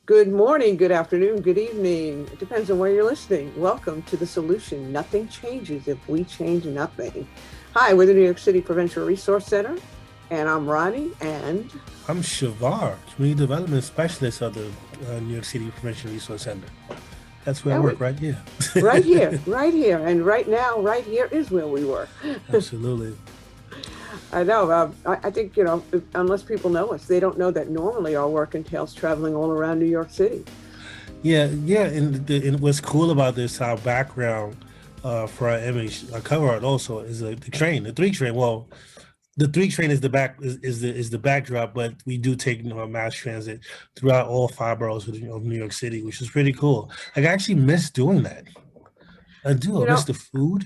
Good morning, good afternoon, good evening. It depends on where you're listening. Welcome to The Solution. Nothing changes if we change nothing. Hi, we're the New York City Prevention Resource Center, and I'm Ronni and I'm Chevar, Community Development Specialist of the New York City Prevention Resource Center. That's where I yeah, work right here. right here, and right now, right here is where we work. Absolutely. I know. I think, unless people know us, they don't know that normally our work entails traveling all around New York City. Yeah. And what's cool about this, our background for our image, our cover art also is the train, the three train. Well, the three train is the backdrop, but we do take mass transit throughout all five boroughs of New York City, which is pretty cool. Like, I actually miss doing that. I do. You I miss know, the food.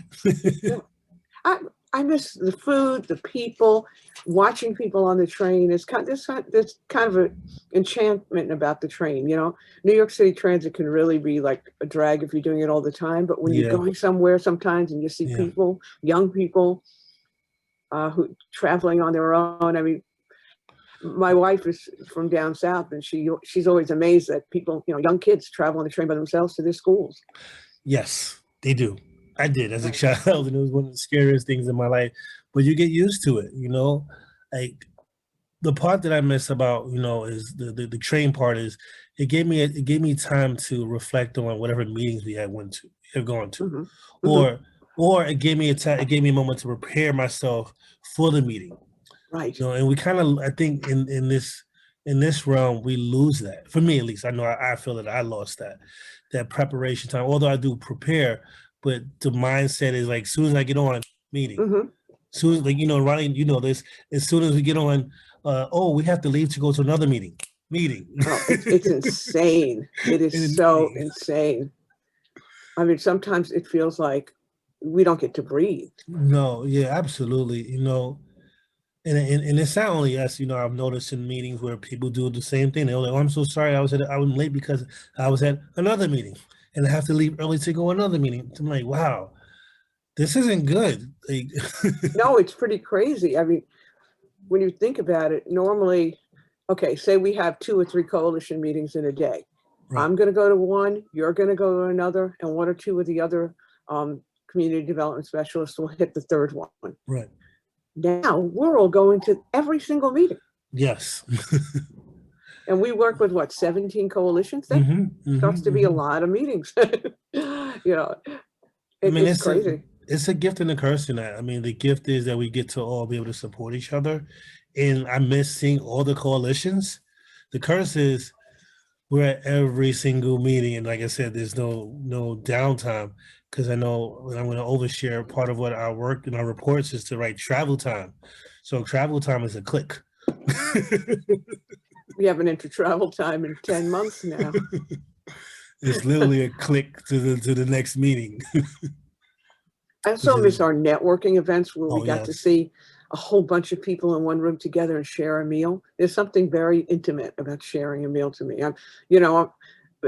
I I miss the food, the people, watching people on the train. There's kind of an enchantment about the train. New York City transit can really be like a drag if you're doing it all the time. But when you're Yeah, going somewhere sometimes and you see yeah. people, young people, who traveling on their own. I mean, my wife is from down south, and she's always amazed that people, young kids, travel on the train by themselves to their schools. Yes, they do. I did as a Right. child, and it was one of the scariest things in my life. But you get used to it. Like, the part that I miss about is the train part is it gave me time to reflect on whatever meetings we have gone to, Hmm. Hmm. or it gave me a moment to prepare myself for the meeting. Right. And we kind of, I think, in this realm we lose that. For me, at least, I know I feel that I lost that preparation time. Although I do prepare, but the mindset is like, as soon as I get on meeting, Hmm. soon as, like, Ronnie, this, as soon as we get on, oh, we have to leave to go to another meeting. Oh, it's insane. It is In a so meeting. insane. I mean, sometimes it feels like we don't get to breathe. No, yeah, absolutely. And it's not only us. I've noticed in meetings where people do the same thing. They're like, "Oh, I'm so sorry, I was late because I was at another meeting, and I have to leave early to go another meeting." I'm like, "Wow, this isn't good." Like, No, it's pretty crazy. I mean, when you think about it, normally, okay, say we have two or three coalition meetings in a day. right, I'm going to go to one, you're going to go to another, and one or two of the other community development specialists will hit the third one. right, Now we're all going to every single meeting. yes. And we work with what, 17 coalitions? That starts to be a Hmm. lot of meetings. you know, I mean, it's crazy. it's a gift and a curse in that. I mean, the gift is that we get to all be able to support each other, and I miss seeing all the coalitions. The curse is we're at every single meeting, and like I said, there's no downtime, because I know I'm going to overshare. Part of what our work and our reports is to write travel time. So travel time is a click. We haven't entered travel time in 10 months now. It's literally a click to the next meeting. I Which also is, miss our networking events where we oh got to yes, see a whole bunch of people in one room together and share a meal. There's something very intimate about sharing a meal to me. You know,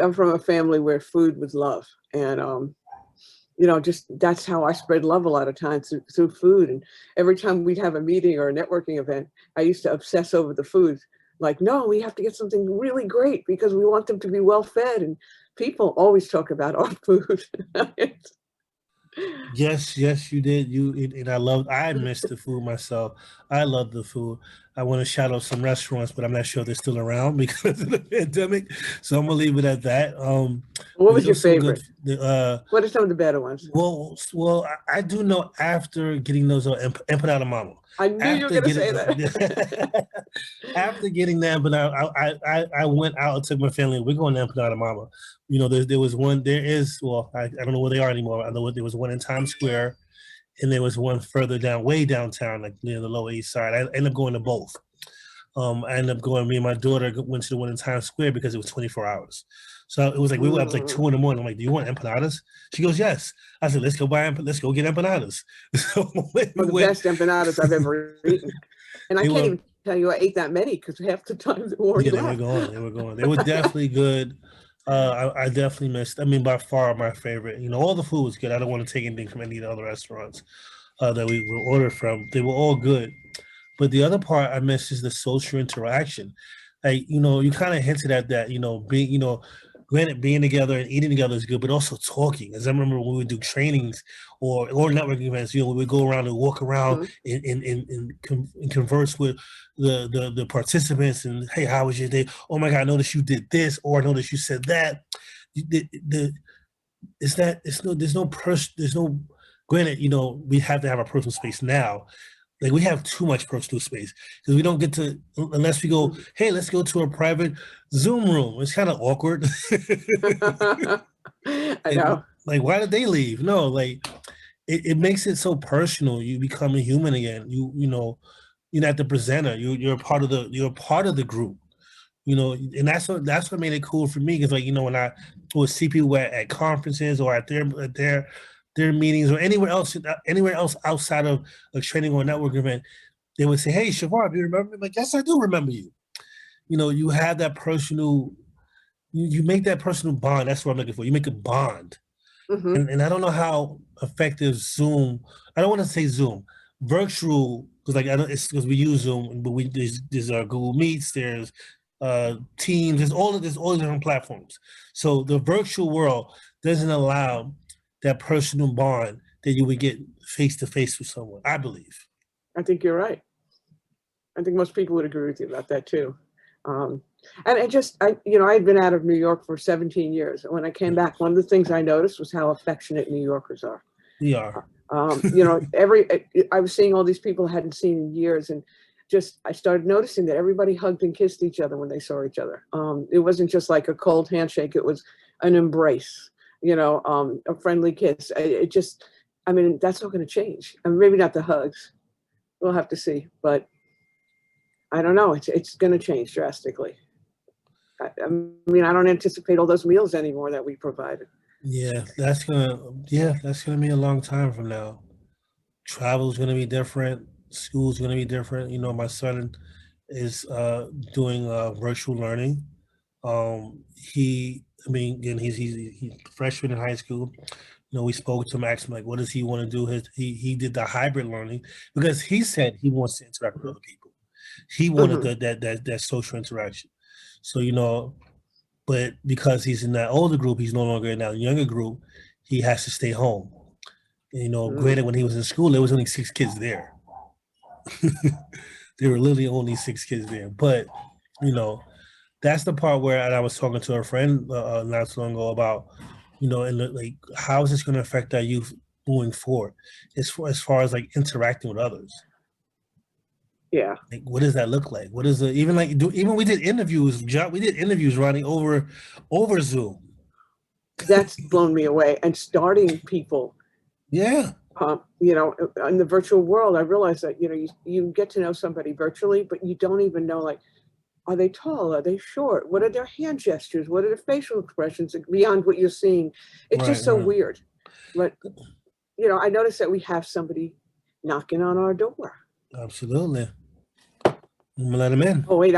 I'm from a family where food was love, and just that's how I spread love a lot of times through food. And every time we'd have a meeting or a networking event, I used to obsess over the food. Like, no, we have to get something really great because we want them to be well fed. And people always talk about our food. yes, you did. And I miss the food myself. I love the food. I want to shout out some restaurants, but I'm not sure they're still around because of the pandemic. So I'm gonna leave it at that. What But was there your was some good. favorite? What are some of the better ones? Well, I do know after getting those empanada mama. I knew you were After going to getting say that. after getting that empanada, I went out and took my family. We're going to empanada mama. There was one. There is, well, I don't know where they are anymore. I know there was one in Times Square, and there was one further down, way downtown, like near the Lower East Side. I ended up going to both. I ended up going. Me and my daughter went to the one in Times Square because it was 24 hours. So it was like we were up like Mm. 2 in the morning. I'm like, "Do you want empanadas?" She goes, "Yes." I said, Let's go get empanadas." So when we Or the went, best empanadas I've ever eaten. And I they can't were, even tell you I ate that many because half the time they were already yeah, they were left. gone. They were gone. They were definitely good. I definitely missed. I mean, by far my favorite. All the food was good. I don't want to take anything from any of the other restaurants that we were ordered from. They were all good. But the other part I miss is the social interaction. like, you know, you kind of hinted at that, you know, being, you know, granted being together and eating together is good, but also talking. As I remember when we would do trainings or networking events, you know, we would go around and walk around Mm-hmm. and converse with the participants and, hey, how was your day? Oh my God, I noticed you did this, or I noticed you said that. It's that there's no granted, you know, we have to have a personal space now. Like, we have too much personal space because we don't get to, unless we go, hey, let's go to a private Zoom room. It's kind of awkward. I know. Like, why did they leave? No, like, it makes it so personal. You become a human again. You know, you're not the presenter. You're a part of the group. You know, and that's what made it cool for me, because, like, you know, when I would see people at conferences or at their meetings or anywhere else outside of a training or network event, they would say, "Hey, Chevar, do you remember me?" I'm like, yes, I do remember you. You know, you have that personal, you make that personal bond. That's what I'm looking for. You make a bond. Mm-hmm. And I don't know how effective Zoom. I don't want to say Zoom, virtual, because, like, I don't. It's because we use Zoom, but there's Google Meets, there's Teams, there's all the different platforms. So the virtual world doesn't allow that personal bond that you would get face to face with someone, I believe. I think you're right. I think most people would agree with you about that too. Um, and I had been out of New York for 17 years. And when I came back, one of the things I noticed was how affectionate New Yorkers are. We are. You know, I was seeing all these people I hadn't seen in years, and I started noticing that everybody hugged and kissed each other when they saw each other. It wasn't just like a cold handshake; it was an embrace. You know, a friendly kiss. I mean, that's not going to change. I mean, maybe not the hugs. We'll have to see, but I don't know. It's going to change drastically. I mean, I don't anticipate all those meals anymore that we provided. Yeah, that's gonna be a long time from now. Travel's gonna be different. School's gonna be different. You know, my son is doing virtual learning. I mean, again, he's a freshman in high school. You know, we spoke to him, asked him, like, what does he want to do? He did the hybrid learning because he said he wants to interact with other people. He wanted Mm-hmm. that social interaction. So, you know, but because he's in that older group, he's no longer in that younger group. He has to stay home. And, you know, Mm. granted, when he was in school, there was only 6 kids there. There were literally only 6 kids there. But, you know, that's the part where, and I was talking to a friend not so long ago about, you know, and like, how is this going to affect our youth moving forward, as far as like interacting with others? Yeah, Like, what does that look like? What is it? Even like, even we did interviews, running over Zoom. that's blown me away. And starting people, Yeah, you know, in the virtual world, I realized that, you know, you get to know somebody virtually, but you don't even know, like, are they tall? Are they short? What are their hand gestures? What are their facial expressions beyond what you're seeing? It's right, just so right. weird. But, you know, I noticed that we have somebody knocking on our door. Absolutely. I'm gonna let him in. Oh, wait,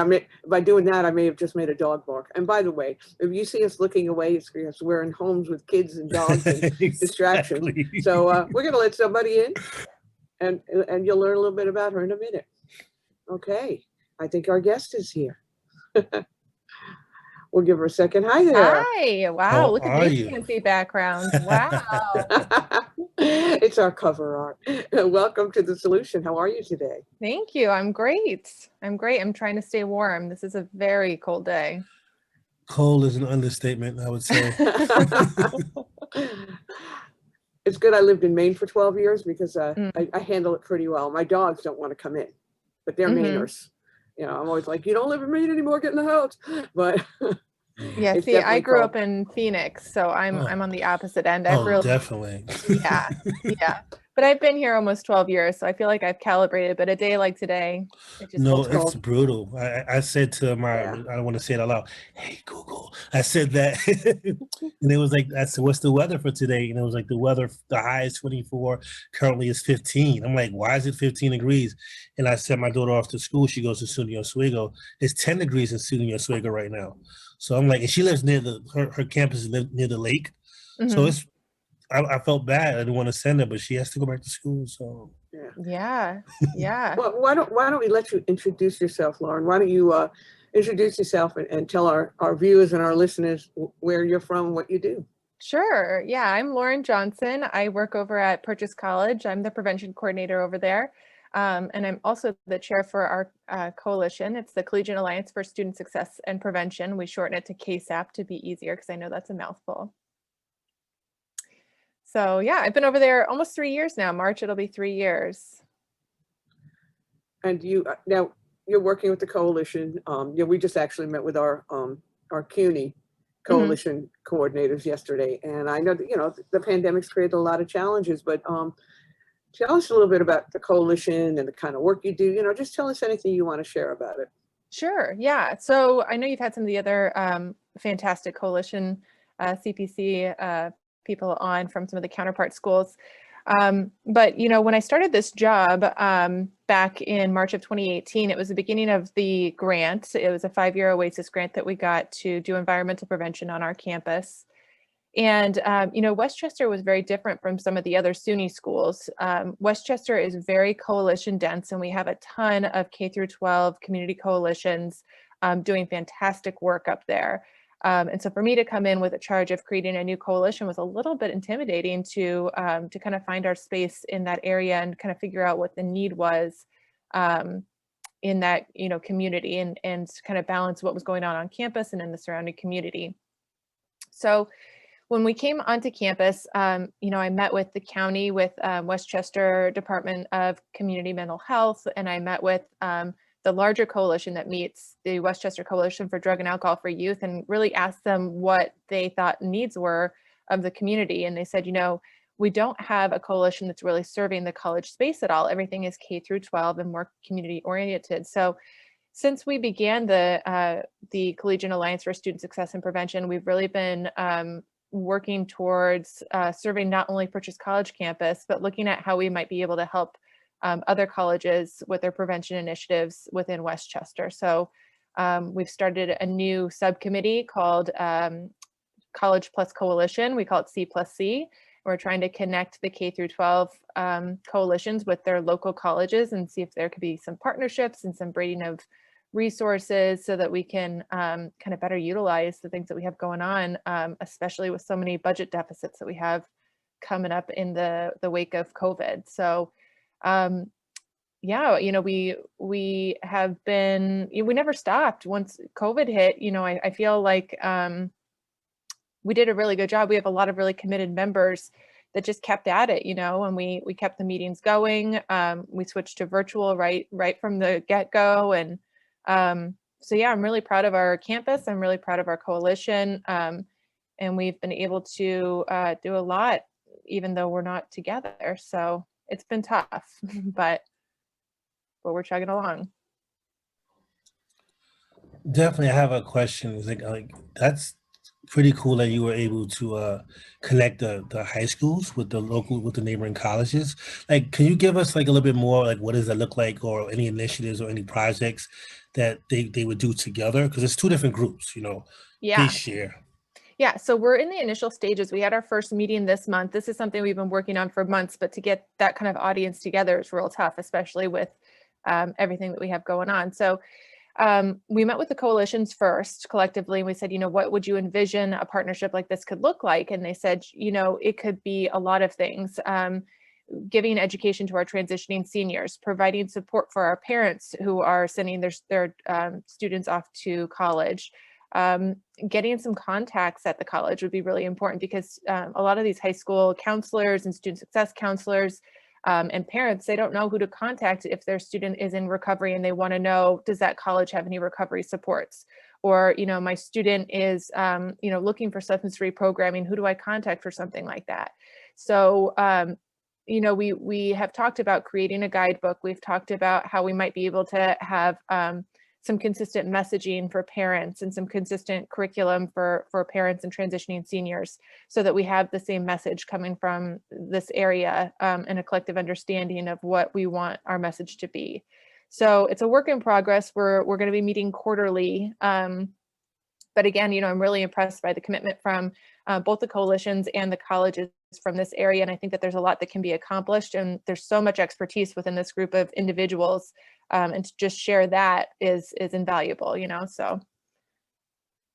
by doing that, I may have just made a dog bark. And by the way, if you see us looking away, it's because we're in homes with kids and dogs and distractions. Exactly. So we're going to let somebody in, and you'll learn a little bit about her in a minute. Okay, I think our guest is here. We'll give her a second. Hi there. Hi. Wow. How Look at are these you? fancy backgrounds. Wow. It's our cover art. Welcome to The Solution. How are you today? Thank you. I'm great. I'm great. I'm trying to stay warm. This is a very cold day. Cold is an understatement, I would say. It's good I lived in Maine for 12 years because Mm. I handle it pretty well. My dogs don't want to come in, but they're Mhm. Mainers. You know, I'm always like, you don't live in Maine anymore, get in the house. But Yeah, it's see, I definitely grew cold. up in Phoenix, so I'm Oh, on the opposite end. I've oh, really, definitely. yeah, yeah. But I've been here almost 12 years, so I feel like I've calibrated. But a day like today, it just No, feels It's cold. it's cold. brutal. I said to my, Yeah. I don't want to say it out loud. Hey, Google. I said that, and it was like, I said, what's the weather for today? And it was like, the high is 24. Currently, it's 15. I'm like, why is it 15 degrees? And I sent my daughter off to school. She goes to SUNY Oswego. It's 10 degrees in SUNY Oswego right now. So I'm like, and she lives near her campus is near the lake. So Mhm. I felt bad. I didn't want to send her, but she has to go back to school. So Yeah. Yeah, yeah. Well, why don't we let you introduce yourself, Lauren? Why don't you introduce yourself and tell our viewers and our listeners where you're from, what you do. Sure. Yeah, I'm Lauren Johnson. I work over at Purchase College. I'm the prevention coordinator over there. And I'm also the chair for our coalition. It's the Collegiate Alliance for Student Success and Prevention. We shorten it to CASSAP to be easier because I know that's a mouthful. So yeah, I've been over there almost 3 years now. March, it'll be 3 years. And you now you're working with the coalition. Yeah, we just actually met with our CUNY coalition coordinators yesterday, and I know that the pandemic's created a lot of challenges, but tell us a little bit about the coalition and the kind of work you do. Just tell us anything you want to share about it. Sure. Yeah. So I know you've had some of the other fantastic coalition CPC people on from some of the counterpart schools. But when I started this job back in March of 2018, it was the beginning of the grant. It was a 5-year OASIS grant that we got to do environmental prevention on our campus. And, Westchester was very different from some of the other SUNY schools. Westchester is very coalition dense, and we have a ton of K through 12 community coalitions doing fantastic work up there. And so for me to come in with a charge of creating a new coalition was a little bit intimidating to kind of find our space in that area and kind of figure out what the need was in that community and kind of balance what was going on campus and in the surrounding community. So when we came onto campus, I met with the county, with Westchester Department of Community Mental Health, and I met with the larger coalition that meets, the Westchester Coalition for Drug and Alcohol for Youth, and really asked them what they thought needs were of the community. And they said, we don't have a coalition that's really serving the college space at all. Everything is K through 12 and more community oriented. So since we began the Collegiate Alliance for Student Success and Prevention, we've really been working towards serving not only Purchase College campus, but looking at how we might be able to help other colleges with their prevention initiatives within Westchester. So we've started a new subcommittee called College Plus Coalition. We call it C plus C. We're trying to connect the K through 12 coalitions with their local colleges and see if there could be some partnerships and some braiding of resources so that we can kind of better utilize the things that we have going on, especially with so many budget deficits that we have coming up in the wake of COVID. So we have been, we never stopped once COVID hit. I feel like we did a really good job. We have a lot of really committed members that just kept at it, and we kept the meetings going. We switched to virtual right from the get-go. And so yeah, I'm really proud of our campus. I'm really proud of our coalition. And we've been able to do a lot, even though we're not together. So it's been tough, but we're chugging along. Definitely, I have a question. It's like that's pretty cool that you were able to connect the high schools with the neighboring colleges. Like, can you give us like a little bit more, like what does that look like, or any initiatives or any projects that they would do together? Because it's two different groups, Yeah. They share. Yeah, so we're in the initial stages. We had our first meeting this month. This is something we've been working on for months, but to get that kind of audience together is real tough, especially with everything that we have going on. So we met with the coalitions first collectively, and we said, what would you envision a partnership like this could look like? And they said, it could be a lot of things. Giving education to our transitioning seniors, providing support for our parents who are sending their students off to college. Getting some contacts at the college would be really important, because a lot of these high school counselors and student success counselors and parents, they don't know who to contact if their student is in recovery and they want to know, does that college have any recovery supports? Or, my student is, looking for substance reprogramming, who do I contact for something like that? So, we have talked about creating a guidebook. We've talked about how we might be able to have some consistent messaging for parents and some consistent curriculum for parents and transitioning seniors, so that we have the same message coming from this area and a collective understanding of what we want our message to be. So it's a work in progress. We're going to be meeting quarterly But again, I'm really impressed by the commitment from both the coalitions and the colleges from this area. And I think that there's a lot that can be accomplished, and there's so much expertise within this group of individuals. And to just share that is invaluable, so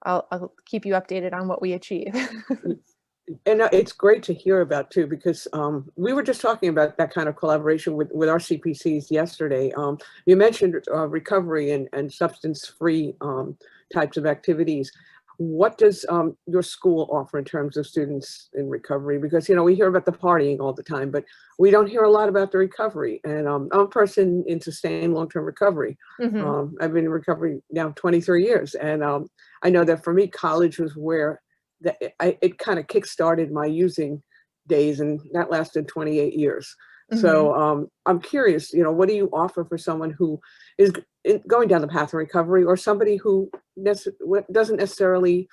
I'll keep you updated on what we achieve. And it's great to hear about too, because we were just talking about that kind of collaboration with our CPCs yesterday. You mentioned recovery and substance-free types of activities. What does your school offer in terms of students in recovery? Because, we hear about the partying all the time, but we don't hear a lot about the recovery. And I'm a person in sustained long-term recovery. Mhm. I've been in recovery now 23 years. And I know that for me, college was where it kind of kick-started my using days, and that lasted 28 years. So I'm curious, what do you offer for someone who is going down the path of recovery, or somebody who doesn't necessarily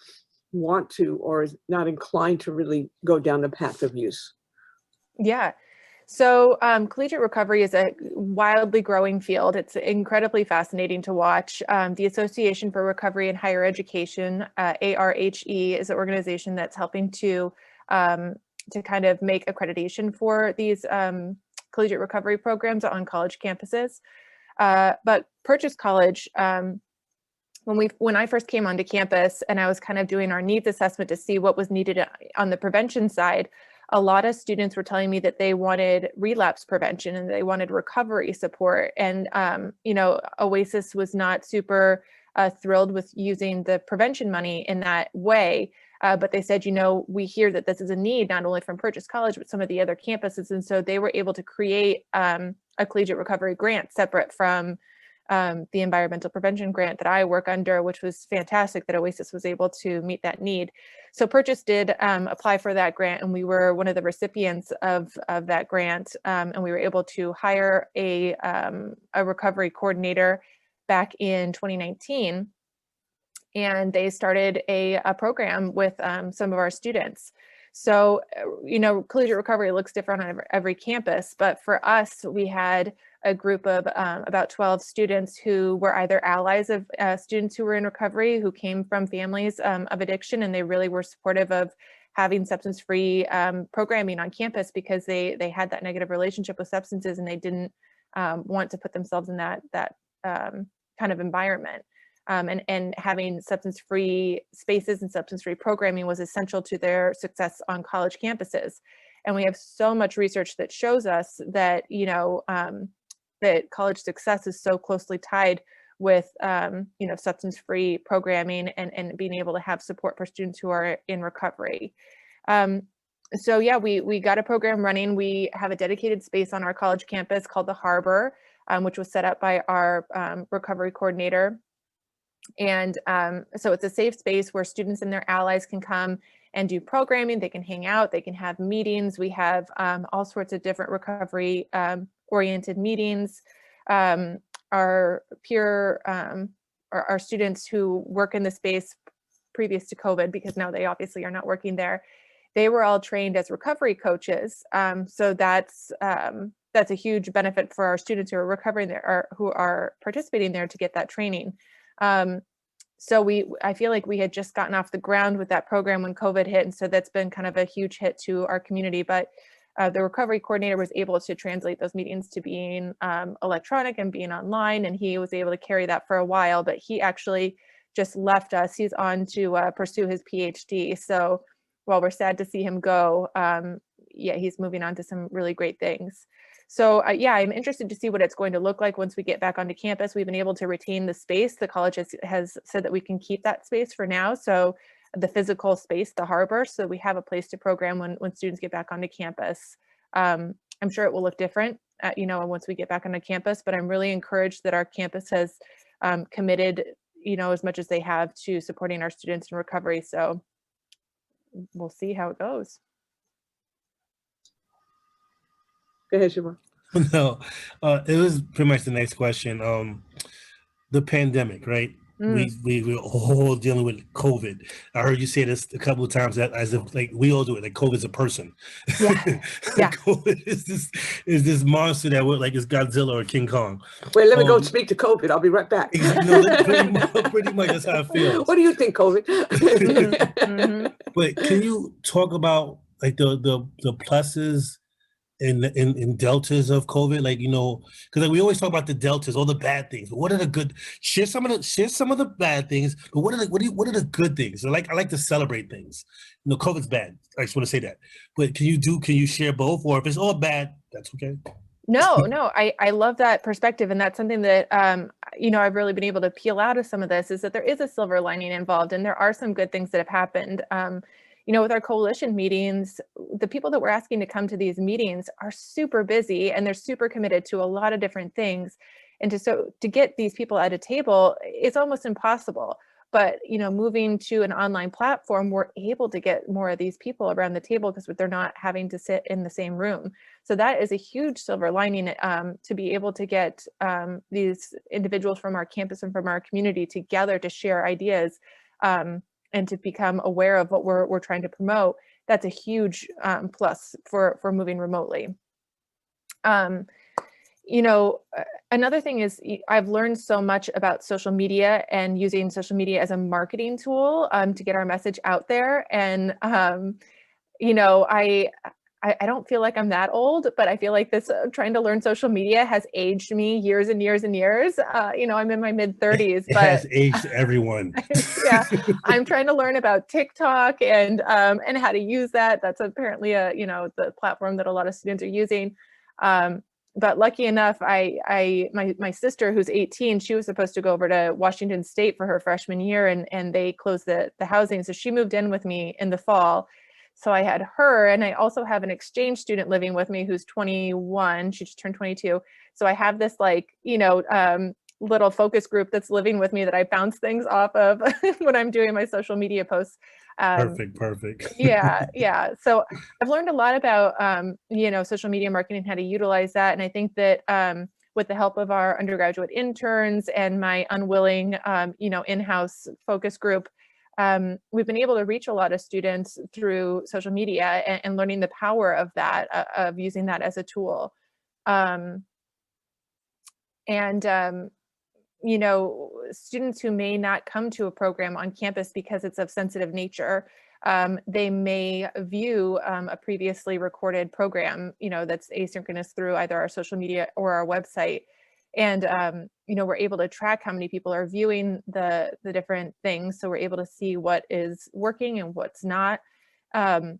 want to, or is not inclined to really go down the path of use? Yeah. So collegiate recovery is a wildly growing field. It's incredibly fascinating to watch. The Association for Recovery in Higher Education, ARHE, is an organization that's helping to kind of make accreditation for these collegiate recovery programs on college campuses. But Purchase College, when I first came onto campus and I was kind of doing our needs assessment to see what was needed on the prevention side, a lot of students were telling me that they wanted relapse prevention and they wanted recovery support. And, OASIS was not super thrilled with using the prevention money in that way. But they said, we hear that this is a need not only from Purchase College, but some of the other campuses. And so they were able to create a collegiate recovery grant separate from the environmental prevention grant that I work under, which was fantastic that OASIS was able to meet that need. So Purchase did apply for that grant, and we were one of the recipients of that grant. And we were able to hire a recovery coordinator back in 2019. And they started a program with some of our students. So, collegiate recovery looks different on every campus, but for us, we had a group of about 12 students who were either allies of students who were in recovery, who came from families of addiction, and they really were supportive of having substance-free programming on campus because they had that negative relationship with substances, and they didn't want to put themselves in that kind of environment. And having substance-free spaces and substance-free programming was essential to their success on college campuses. And we have so much research that shows us that, that college success is so closely tied with, substance-free programming and being able to have support for students who are in recovery. So yeah, we got a program running. We have a dedicated space on our college campus called the Harbor, which was set up by our recovery coordinator. And so it's a safe space where students and their allies can come and do programming. They can hang out, they can have meetings. We have all sorts of different recovery oriented meetings. Our students who work in the space previous to COVID, because now they obviously are not working there, they were all trained as recovery coaches. So that's a huge benefit for our students who are recovering there, or who are participating there, to get that training. So I feel like we had just gotten off the ground with that program when COVID hit. And so that's been kind of a huge hit to our community, but the recovery coordinator was able to translate those meetings to being electronic and being online. And he was able to carry that for a while, but he actually just left us. He's on to pursue his PhD. So while we're sad to see him go, he's moving on to some really great things. So I'm interested to see what it's going to look like once we get back onto campus. We've been able to retain the space. The college has said that we can keep that space for now. So the physical space, the Harbor, so we have a place to program when students get back onto campus. I'm sure it will look different, once we get back onto campus, but I'm really encouraged that our campus has committed, as much as they have, to supporting our students in recovery. So we'll see how it goes. Go ahead, Chevar. No, it was pretty much the next question. The pandemic, right? Mm. we're all dealing with COVID. I heard you say this a couple of times, that as if like we all do it, like COVID's a person. Yeah. Yeah. COVID is this monster that we're like, it's Godzilla or King Kong. Wait, let me go speak to COVID. I'll be right back. Pretty much that's how it feels. What do you think, COVID? But can you talk about like the pluses and deltas of COVID? Like, because like we always talk about the deltas, all the bad things. But what are the good? Share some of the bad things. But what are the good things? I like to celebrate things. COVID's bad. I just want to say that. But can you share both, or if it's all bad, that's okay. No, I love that perspective. And that's something that, I've really been able to peel out of some of this, is that there is a silver lining involved, and there are some good things that have happened. With our coalition meetings, the people that we're asking to come to these meetings are super busy, and they're super committed to a lot of different things. And to get these people at a table, it's almost impossible. But, moving to an online platform, we're able to get more of these people around the table because they're not having to sit in the same room. So that is a huge silver lining, to be able to get these individuals from our campus and from our community together to share ideas, and to become aware of what we're trying to promote. That's a huge plus for moving remotely. Another thing is, I've learned so much about social media and using social media as a marketing tool to get our message out there. And, I don't feel like I'm that old, but I feel like this trying to learn social media has aged me years and years and years. I'm in my mid 30s, but it has aged everyone. Yeah, I'm trying to learn about TikTok and how to use that. That's apparently the platform that a lot of students are using. But lucky enough, my sister, who's 18, she was supposed to go over to Washington State for her freshman year, and they closed the housing. So she moved in with me in the fall. So I had her, and I also have an exchange student living with me who's 21. She just turned 22. So I have this little focus group that's living with me that I bounce things off of when I'm doing my social media posts. Perfect. Yeah. So I've learned a lot about, social media marketing, how to utilize that. And I think that with the help of our undergraduate interns and my unwilling, in-house focus group, we've been able to reach a lot of students through social media and learning the power of that, of using that as a tool. Students who may not come to a program on campus because it's of sensitive nature, they may view a previously recorded program, that's asynchronous through either our social media or our website. And, we're able to track how many people are viewing the different things. So we're able to see what is working and what's not. So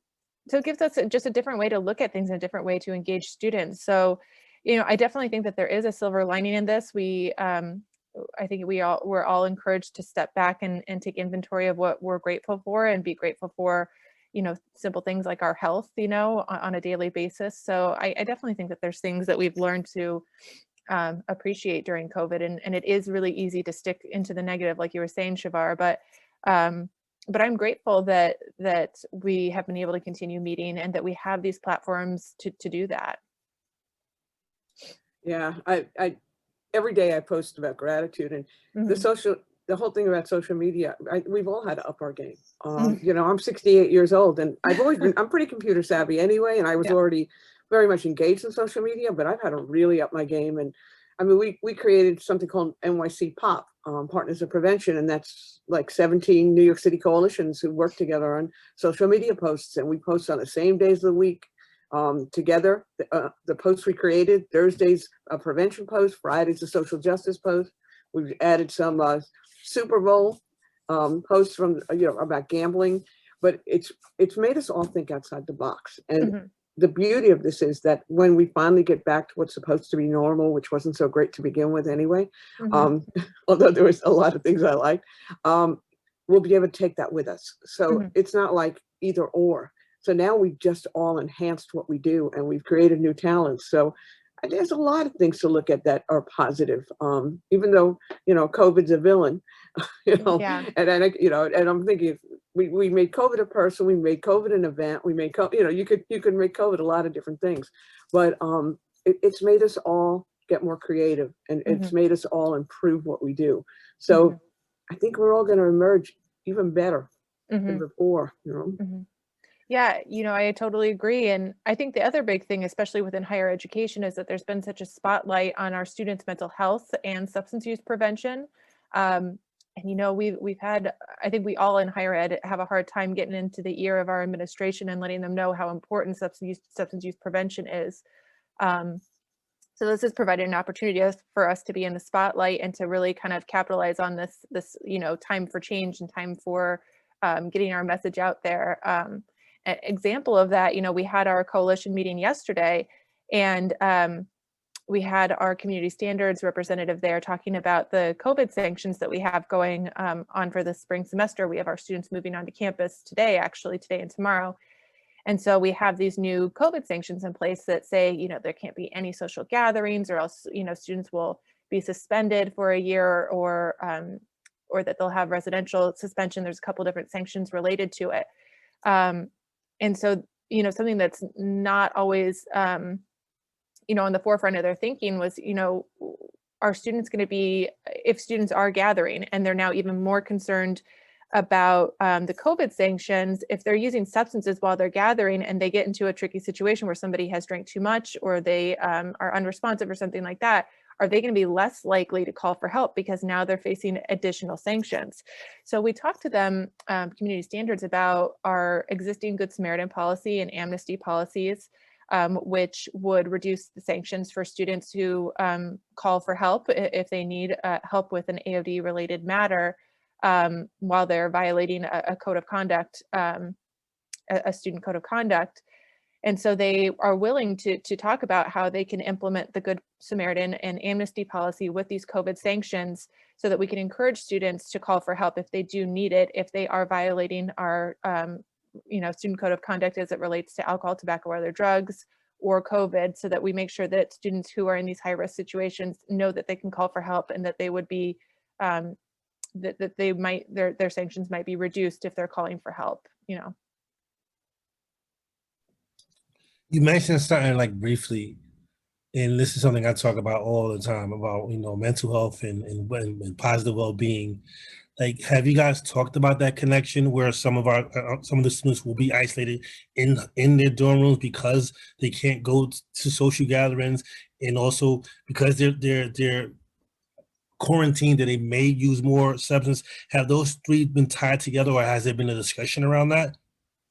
it gives us just a different way to look at things and a different way to engage students. So, I definitely think that there is a silver lining in this. I think we're all encouraged to step back and take inventory of what we're grateful for, and be grateful for, simple things like our health, on a daily basis. So I definitely think that there's things that we've learned to appreciate during COVID, and it is really easy to stick into the negative, like you were saying, Chevar, but I'm grateful that we have been able to continue meeting, and that we have these platforms to do that. Yeah, I every day I post about gratitude, and the whole thing about social media, we've all had to up our game. I'm 68 years old, and I'm pretty computer savvy anyway, and I was already very much engaged in social media, but I've had to really up my game. And I mean, we created something called NYC POP, Partners of Prevention, and that's like 17 New York City coalitions who work together on social media posts, and we post on the same days of the week. Together, the posts we created: Thursday's a prevention post, Friday's a social justice post. We've added some Super Bowl posts from about gambling, but it's made us all think outside the box. And the beauty of this is that when we finally get back to what's supposed to be normal, which wasn't so great to begin with anyway, although there was a lot of things I liked, we'll be able to take that with us. So it's not like either or. So now we've just all enhanced what we do, and we've created new talents. So there's a lot of things to look at that are positive, even though, COVID's a villain, and I'm thinking, we made COVID a person, we made COVID an event, we made COVID, you could make COVID a lot of different things, but it's made us all get more creative, and it's made us all improve what we do. So I think we're all going to emerge even better than Mhm. before, you know? Mhm. Yeah, I totally agree. And I think the other big thing, especially within higher education, is that there's been such a spotlight on our students' mental health and substance use prevention. And we've had, I think we all in higher ed have a hard time getting into the ear of our administration and letting them know how important substance use prevention is. Um, so this has provided an opportunity for us to be in the spotlight and to really kind of capitalize on this time for change and time for getting our message out there. An example of that, we had our coalition meeting yesterday, and we had our community standards representative there talking about the COVID sanctions that we have going on for the spring semester. We have our students moving onto campus today, actually today and tomorrow. And so we have these new COVID sanctions in place that say, there can't be any social gatherings, or else, students will be suspended for a year, or that they'll have residential suspension. There's a couple different sanctions related to it. And so, something that's not always, on the forefront of their thinking was, are students going to be, if students are gathering and they're now even more concerned about the COVID sanctions, if they're using substances while they're gathering and they get into a tricky situation where somebody has drank too much, or they are unresponsive or something like that, are they going to be less likely to call for help because now they're facing additional sanctions? So we talked to them, community standards, about our existing Good Samaritan policy and amnesty policies, which would reduce the sanctions for students who call for help if they need help with an AOD related matter, while they're violating a code of conduct, a student code of conduct. And so they are willing to talk about how they can implement the Good Samaritan and amnesty policy with these COVID sanctions, so that we can encourage students to call for help if they do need it, if they are violating our student code of conduct as it relates to alcohol, tobacco, or other drugs, or COVID, so that we make sure that students who are in these high-risk situations know that they can call for help, and that they would be that they might, their sanctions might be reduced if they're calling for help. You mentioned something like briefly, and this is something I talk about all the time about, mental health and positive well-being. Like, have you guys talked about that connection where some of the students will be isolated in their dorm rooms because they can't go to social gatherings, and also because they're quarantined, that they may use more substance? Have those three been tied together, or has there been a discussion around that?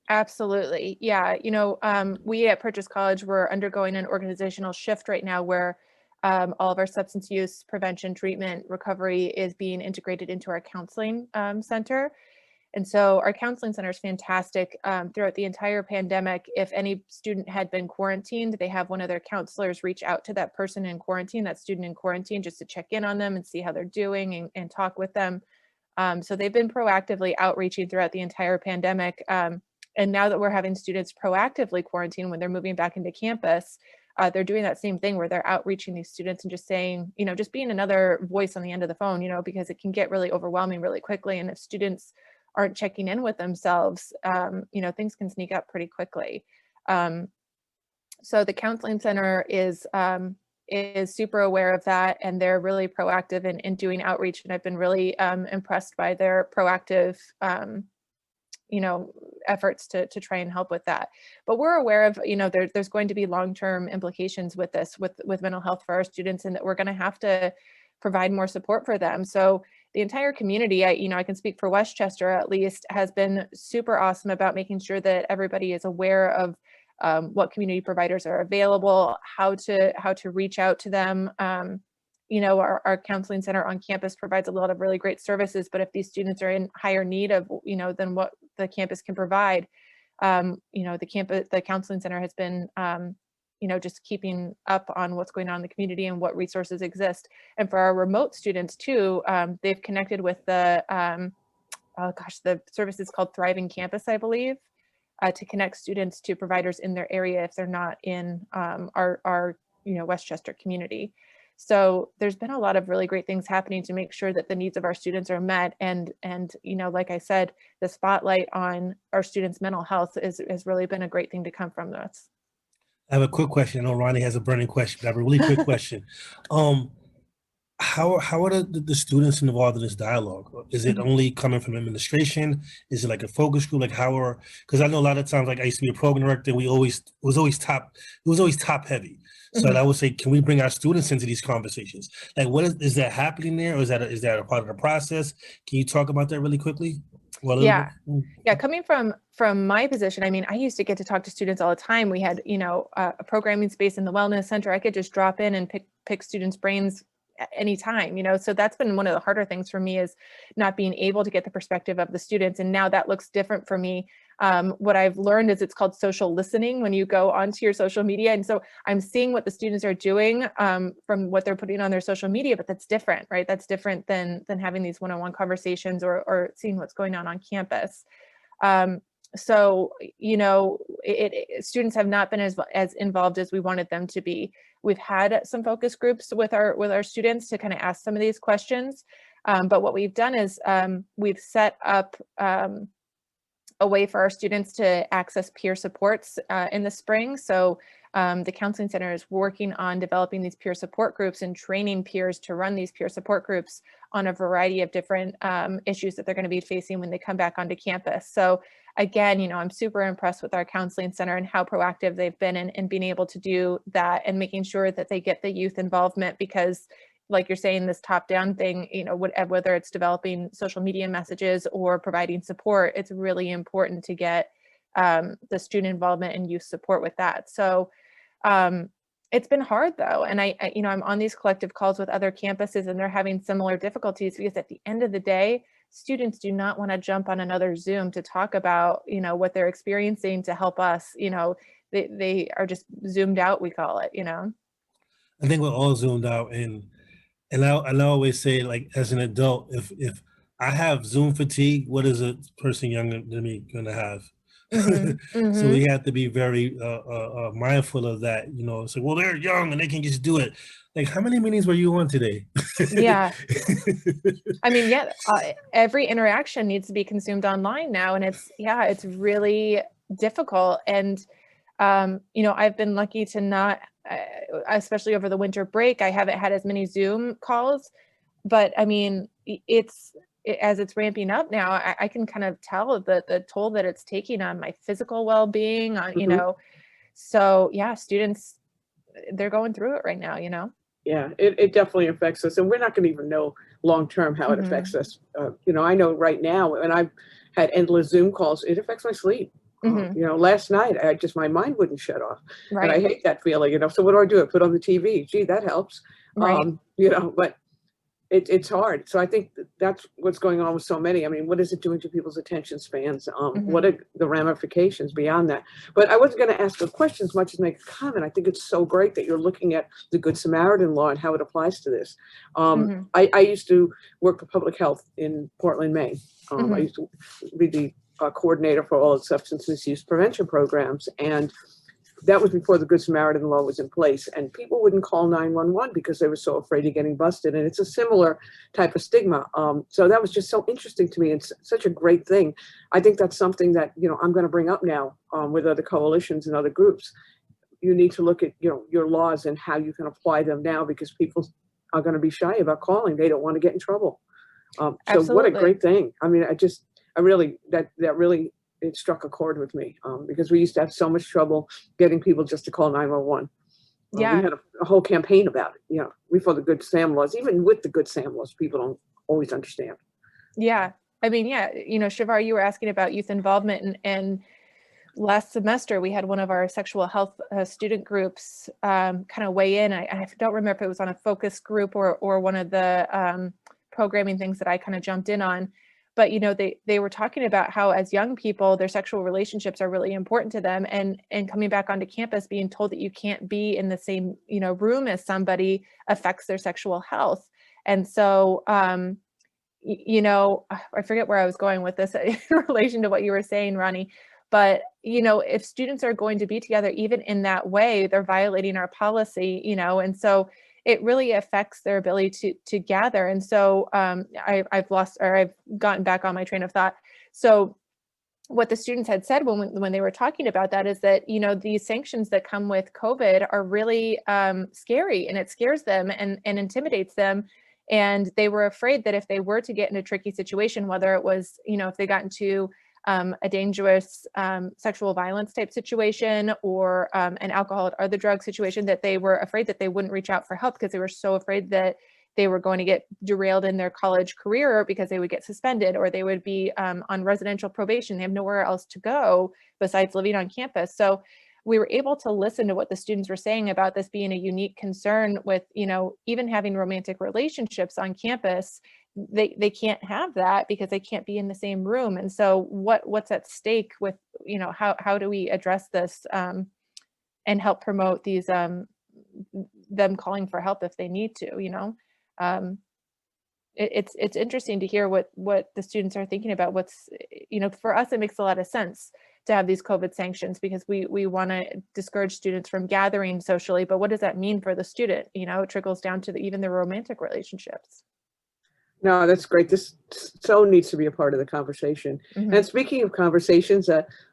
Absolutely. Yeah. We at Purchase College, we're undergoing an organizational shift right now where all of our substance use prevention, treatment, recovery is being integrated into our counseling center. And so our counseling center is fantastic. Throughout the entire pandemic, if any student had been quarantined, they have one of their counselors reach out to that person in quarantine, that student in quarantine, just to check in on them and see how they're doing, and talk with them. So they've been proactively outreaching throughout the entire pandemic. And now that we're having students proactively quarantine when they're moving back into campus, they're doing that same thing where they're outreaching these students and just saying, just being another voice on the end of the phone, because it can get really overwhelming really quickly. And if students aren't checking in with themselves, things can sneak up pretty quickly. So the counseling center is super aware of that, and they're really proactive in doing outreach. And I've been really impressed by their proactive efforts to try and help with that. But we're aware of, there's going to be long-term implications with this, with mental health for our students, and that we're going to have to provide more support for them. So the entire community, I can speak for Westchester at least, has been super awesome about making sure that everybody is aware of what community providers are available, how to reach out to them. Our counseling center on campus provides a lot of really great services, but if these students are in higher need of, than what the campus can provide, the counseling center has been, just keeping up on what's going on in the community and what resources exist. And for our remote students too, they've connected with the service is called Thriving Campus, I believe, to connect students to providers in their area if they're not in our Westchester community. So there's been a lot of really great things happening to make sure that the needs of our students are met. And like I said, the spotlight on our students' mental health has really been a great thing to come from this. I have a quick question. I know Ronnie has a burning question, but I have a really quick question. how are the students involved in this dialogue? Is it Mhm. only coming from administration? Is it like a focus group? Like how are, because I know a lot of times, like I used to be a program director, and it was always top heavy. So Mhm. I would say, can we bring our students into these conversations? Like what is that happening there, or is that a part of the process? Can you talk about that really quickly? Well, a little Yeah. bit. Yeah, coming from my position, I mean, I used to get to talk to students all the time. We had, a programming space in the wellness center. I could just drop in and pick students' brains at any time, so that's been one of the harder things for me, is not being able to get the perspective of the students. And now that looks different for me. What I've learned is it's called social listening when you go onto your social media. And so I'm seeing what the students are doing from what they're putting on their social media, but that's different, right? That's different than having these one-on-one conversations or seeing what's going on campus. Um, so, students have not been as involved as we wanted them to be. We've had some focus groups with our students to kind of ask some of these questions. But what we've done is we've set up a way for our students to access peer supports in the spring. So the Counseling Center is working on developing these peer support groups and training peers to run these peer support groups on a variety of different issues that they're going to be facing when they come back onto campus. So again, I'm super impressed with our Counseling Center and how proactive they've been in being able to do that and making sure that they get the youth involvement, because like you're saying, this top-down thing, whether it's developing social media messages or providing support, it's really important to get the student involvement and youth support with that. So it's been hard though. And I'm on these collective calls with other campuses, and they're having similar difficulties, because at the end of the day, students do not want to jump on another Zoom to talk about, what they're experiencing to help us. They are just zoomed out, we call it. I think we're all zoomed out, and I always say, like, as an adult, if I have Zoom fatigue, what is a person younger than me going to have? Hmm. So Hmm. we have to be very mindful of that. It's like, well, they're young and they can just do it. Like, how many meetings were you on today? Yeah. I mean, yeah, every interaction needs to be consumed online now, and it's really difficult. And I've been lucky to not, especially over the winter break, I haven't had as many Zoom calls. But I mean, as it's ramping up now, I can kind of tell the toll that it's taking on my physical well-being. Mhm. So yeah, students, they're going through it right now. Yeah, it definitely affects us, and we're not going to even know long term how it affects Hmm. us. I know right now, and I've had endless Zoom calls. It affects my sleep. Hmm. Last night my mind wouldn't shut off, and I Right. hate that feeling. So what do? I put on the TV. Gee, that helps. Right. But it's hard. So I think that's what's going on with so many. I mean, what is it doing to people's attention spans? What Hmm. are the ramifications beyond that? But I wasn't going to ask a question as much as make a comment. I think it's so great that you're looking at the Good Samaritan law and how it applies to this. Hmm. I used to work for public health in Portland, Maine. I Hmm. used to be the coordinator for all the substance misuse prevention programs, and that was before the Good Samaritan law was in place, and people wouldn't call 911 because they were so afraid of getting busted. And it's a similar type of stigma. So that was just so interesting to me, and such a great thing. I think that's something that I'm going to bring up now with other coalitions and other groups. You need to look at your laws and how you can apply them now, because people are going to be shy about calling. They don't want to get in trouble. So what a Absolutely. great thing. I mean, I really, that really, it struck a chord with me, because we used to have so much trouble getting people just to call 911. We Yeah. had a whole campaign about it, before the Good Sam laws. Even with the Good Sam laws, people don't always understand. Yeah. I mean, yeah, Chevar, you were asking about youth involvement, and last semester we had one of our sexual health student groups kind of weigh in. I don't remember if it was on a focus group or one of the programming things that I kind of jumped in on. But they were talking about how, as young people, their sexual relationships are really important to them, and coming back onto campus, being told that you can't be in the same room as somebody affects their sexual health. And so I forget where I was going with this in relation to what you were saying, Ronni, but if students are going to be together, even in that way, they're violating our policy, and so it really affects their ability to gather. And so I've gotten back on my train of thought. So what the students had said when they were talking about that is that these sanctions that come with COVID are really scary, and it scares them and intimidates them. And they were afraid that if they were to get in a tricky situation, whether it was, if they got into a dangerous sexual violence type situation or an alcohol or other drug situation, that they were afraid that they wouldn't reach out for help because they were so afraid that they were going to get derailed in their college career because they would get suspended or they would be on residential probation. They have nowhere else to go besides living on campus. So we were able to listen to what the students were saying about this being a unique concern with, even having romantic relationships on campus. They can't have that because they can't be in the same room. And so what's at stake with, how do we address this and help promote these, them calling for help if they need to, it's interesting to hear what the students are thinking about. What's, for us, it makes a lot of sense to have these COVID sanctions because we want to discourage students from gathering socially, but what does that mean for the student? It trickles down to even the romantic relationships. No, that's great. This so needs to be a part of the conversation. And speaking of conversations,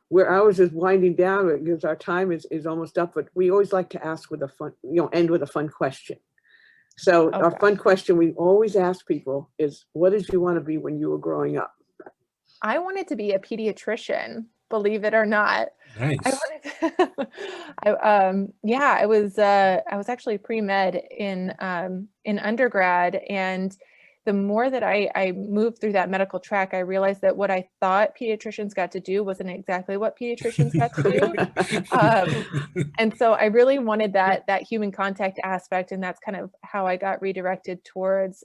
where ours is winding down because our time is almost up, but we always like to ask with a fun, end with a fun question. So our fun question we always ask people is, what did you want to be when you were growing up? I wanted to be a pediatrician, believe it or not. Nice. I was actually pre-med in undergrad, and the more that I moved through that medical track, I realized that what I thought pediatricians got to do wasn't exactly what pediatricians got to do. And so I really wanted that human contact aspect, and that's kind of how I got redirected towards,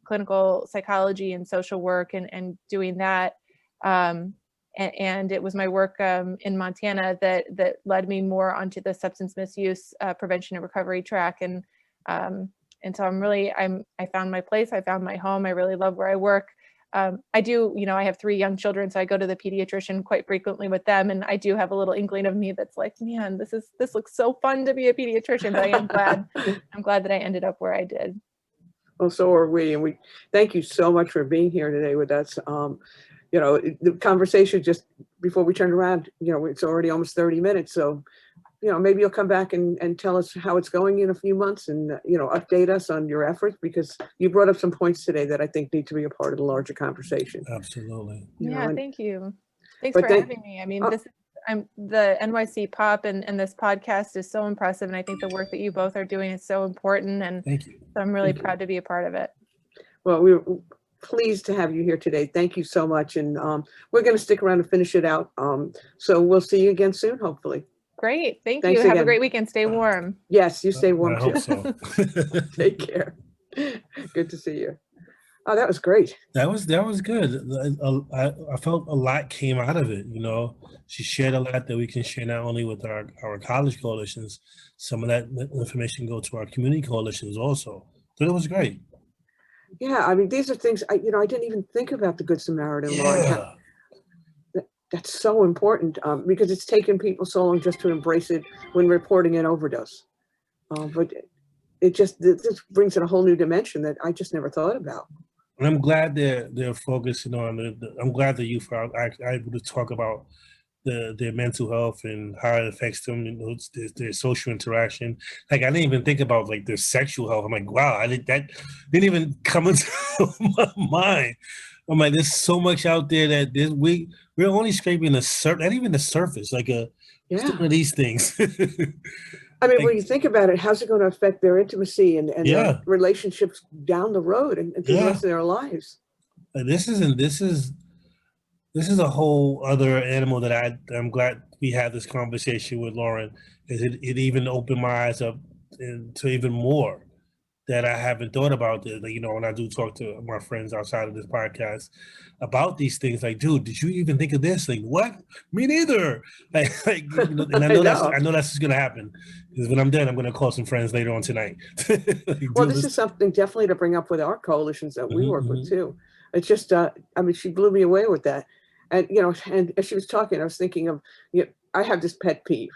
clinical psychology and social work and doing that. And it was my work in Montana that led me more onto the substance misuse prevention and recovery track. And so I found my place. I found my home. I really love where I work. I have 3 young children, so I go to the pediatrician quite frequently with them. And I do have a little inkling of me that's like, man, this looks so fun to be a pediatrician, but I'm glad that I ended up where I did. Well, so are we. And we thank you so much for being here today with us. The conversation just before we turned around, it's already almost 30 minutes. So, maybe you'll come back and tell us how it's going in a few months and, update us on your efforts, because you brought up some points today that I think need to be a part of the larger conversation. Absolutely. Thank you. Thanks for having me. I mean, the NYC Pop and this podcast is so impressive. And I think the work that you both are doing is so important. And thank you. So I'm really proud to be a part of it. Well, we're pleased to have you here today. Thank you so much. And we're going to stick around and finish it out. So we'll see you again soon, hopefully. Great. Thanks you. Have a great weekend. Stay warm. Yes, you stay warm I too. hope so. Take care. Good to see you. Oh, that was great. That was good. I felt a lot came out of it. She shared a lot that we can share not only with our college coalitions. Some of that information go to our community coalitions also. So it was great. Yeah, I mean, these are things I didn't even think about the Good Samaritan law. That's so important because it's taken people so long just to embrace it when reporting an overdose. But this brings in a whole new dimension that I just never thought about. And I'm glad they're focusing on I'm glad the youth are able to talk about their mental health and how it affects them, their social interaction. Like, I didn't even think about like their sexual health. I'm like, wow, that didn't even come into my mind. I'm like, there's so much out there that we're only scraping the surface, not even the surface, like some of these things. I mean, when you think about it, how's it going to affect their intimacy and their relationships down the road and through the rest of their lives? This is a whole other animal that I'm glad we had this conversation with Lauren, because it even opened my eyes up to even more that I haven't thought about. When I do talk to my friends outside of this podcast about these things, like, dude, did you even think of this? Like, what? Me neither. And I know that's just gonna happen, because when I'm done, I'm gonna call some friends later on tonight. Well, this is something definitely to bring up with our coalitions that we work with too. It's just, she blew me away with that. And, and as she was talking, I was thinking of, I have this pet peeve.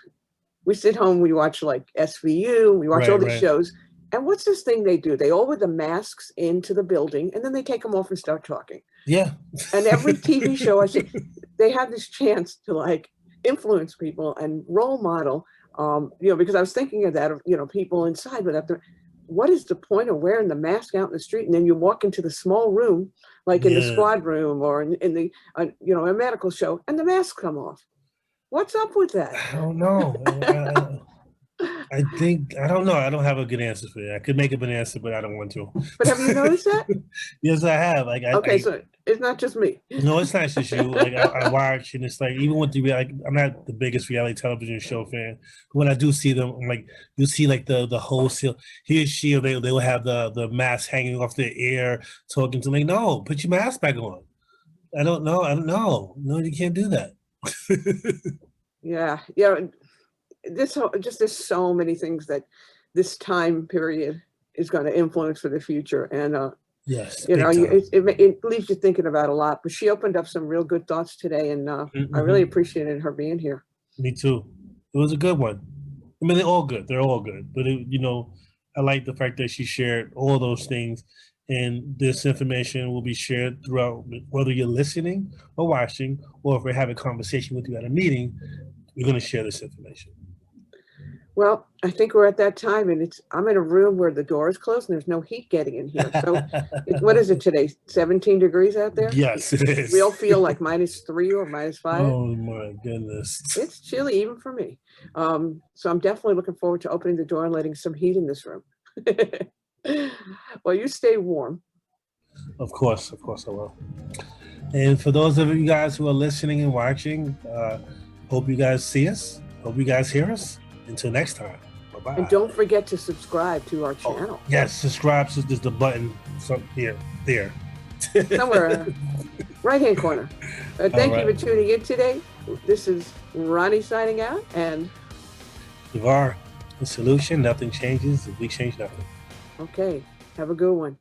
We sit home, we watch like SVU, we watch all these shows. And what's this thing they do? They all wear the masks into the building and then they take them off and start talking. Yeah. And every TV show I see, they have this chance to like influence people and role model, because I was thinking of that, people inside without what is the point of wearing the mask out in the street? And then you walk into the small room, like in the Yeah. squad room or in the, a medical show, and the masks come off. What's up with that? I don't know. I think, I don't know. I don't have a good answer for that. I could make up an answer, but I don't want to. But have you noticed that? Yes, I have. Like, Okay, so it's not just me. no, it's not just you. Like, I watch, and it's like, even with the like, I'm not the biggest reality television show fan. But when I do see them, I'm like, you see like the wholesale. He or she, or they will have the mask hanging off their ear, talking to like, no, put your mask back on. I don't know. No, you can't do that. Yeah, there's so many things that this time period is going to influence for the future, and Yes, you know, big time. it leaves you thinking about a lot. But she opened up some real good thoughts today, and I really appreciated her being here. Me too. It was a good one. I mean, they're all good. They're all good. But, I like the fact that she shared all those things. And this information will be shared throughout, whether you're listening or watching, or if we're having a conversation with you at a meeting, we're going to share this information. Well, I think we're at that time, and I'm in a room where the door is closed and there's no heat getting in here. So what is it today? 17 degrees out there? Yes, it is. We'll feel like -3 or -5. Oh, my goodness. It's chilly even for me. So I'm definitely looking forward to opening the door and letting some heat in this room. Well, you stay warm. Of course I will. And for those of you guys who are listening and watching, hope you guys see us. Hope you guys hear us. Until next time. Bye-bye. And don't forget to subscribe to our channel. Yes, subscribe. So there's the button there. Somewhere, right-hand corner. Thank you right. for tuning in today. This is Ronni signing out, and Chevar, the solution, nothing changes if we change nothing. okay, have a good one.